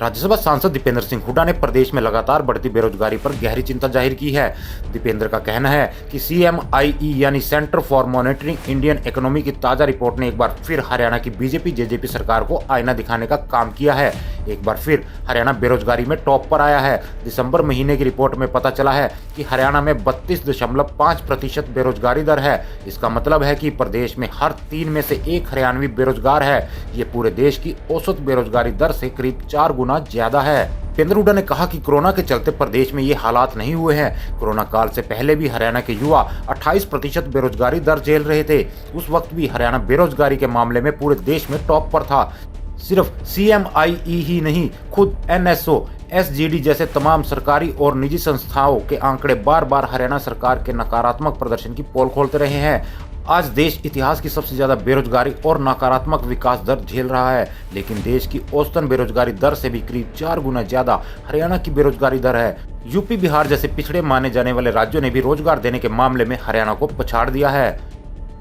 राज्यसभा सांसद दीपेंद्र सिंह हुड्डा ने प्रदेश में लगातार बढ़ती बेरोजगारी पर गहरी चिंता जाहिर की है। दीपेंद्र का कहना है कि CMIE यानी centre for monitoring Indian economy की ताजा रिपोर्ट ने एक बार फिर हरियाणा की बीजेपी जेजेपी सरकार को आईना दिखाने का काम किया है। एक बार फिर हरियाणा बेरोजगारी में टॉप पर आया है। दिसंबर महीने की रिपोर्ट में पता चला है कि हरियाणा में 32.5% बेरोजगारी दर है। इसका मतलब है कि प्रदेश में हर 3 में से 1 हरियाणवी बेरोजगार है। ये पूरे देश की औसत बेरोजगारी दर से करीब 4 गुना ज्यादा है। दीपेंद्र हुड्डा ने कहा कि कोरोना के चलते प्रदेश में ये हालात नहीं हुए हैं। कोरोना काल से पहले भी हरियाणा के युवा 28% बेरोजगारी दर झेल रहे थे। उस वक्त भी हरियाणा बेरोजगारी के मामले में पूरे देश में टॉप पर था। सिर्फ CMIE ही नहीं, खुद NSO, SGD जैसे तमाम सरकारी और निजी संस्थाओं के आंकड़े बार बार हरियाणा सरकार के नकारात्मक प्रदर्शन की पोल खोलते रहे हैं। आज देश इतिहास की सबसे ज्यादा बेरोजगारी और नकारात्मक विकास दर झेल रहा है, लेकिन देश की औसतन बेरोजगारी दर से भी करीब 4 गुना ज्यादा हरियाणा की बेरोजगारी दर है। यूपी, बिहार जैसे पिछड़े माने जाने वाले राज्यों ने भी रोजगार देने के मामले में हरियाणा को पछाड़ दिया है।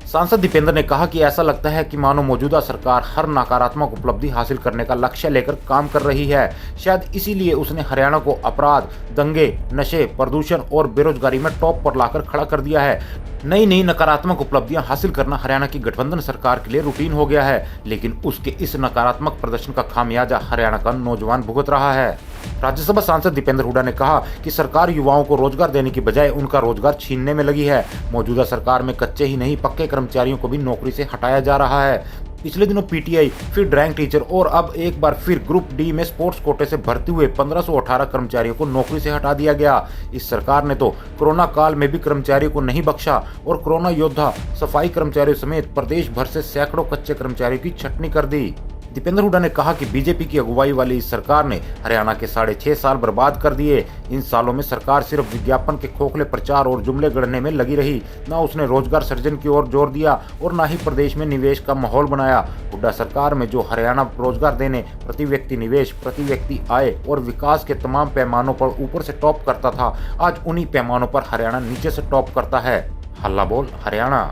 सांसद दीपेंद्र ने कहा कि ऐसा लगता है कि मानो मौजूदा सरकार हर नकारात्मक उपलब्धि हासिल करने का लक्ष्य लेकर काम कर रही है। शायद इसीलिए उसने हरियाणा को अपराध, दंगे, नशे, प्रदूषण और बेरोजगारी में टॉप पर लाकर खड़ा कर दिया है। नई नई नकारात्मक उपलब्धियां हासिल करना हरियाणा की गठबंधन सरकार के लिए रूटीन हो गया है, लेकिन उसके इस नकारात्मक प्रदर्शन का खामियाजा हरियाणा का नौजवान भुगत रहा है। राज्यसभा सांसद दीपेंद्र हुड्डा ने कहा कि सरकार युवाओं को रोजगार देने की बजाय उनका रोजगार छीनने में लगी है। मौजूदा सरकार में कच्चे ही नहीं, पक्के कर्मचारियों को भी नौकरी से हटाया जा रहा है। पिछले दिनों PTI, फिर ड्राइंग टीचर और अब एक बार फिर ग्रुप D में स्पोर्ट्स कोटे से भर्ती हुए 1518 कर्मचारियों को नौकरी से हटा दिया गया। इस सरकार ने तो कोरोना काल में भी कर्मचारियों को नहीं बख्शा और कोरोना योद्धा, सफाई कर्मचारियों समेत प्रदेश भर से सैकड़ों कच्चे कर्मचारियों की छटनी कर दी। दीपेंद्र हुड्डा ने कहा कि बीजेपी की अगुवाई वाली इस सरकार ने हरियाणा के 6.5 साल बर्बाद कर दिए। इन सालों में सरकार सिर्फ विज्ञापन के खोखले प्रचार और जुमले गढ़ने में लगी रही। न उसने रोजगार सृजन की ओर जोर दिया और न ही प्रदेश में निवेश का माहौल बनाया। हुड्डा सरकार में जो हरियाणा रोजगार देने, प्रति व्यक्ति निवेश, प्रति व्यक्ति आय और विकास के तमाम पैमानों पर ऊपर से टॉप करता था, आज उन्हीं पैमानों पर हरियाणा नीचे से टॉप करता है। हल्ला बोल हरियाणा।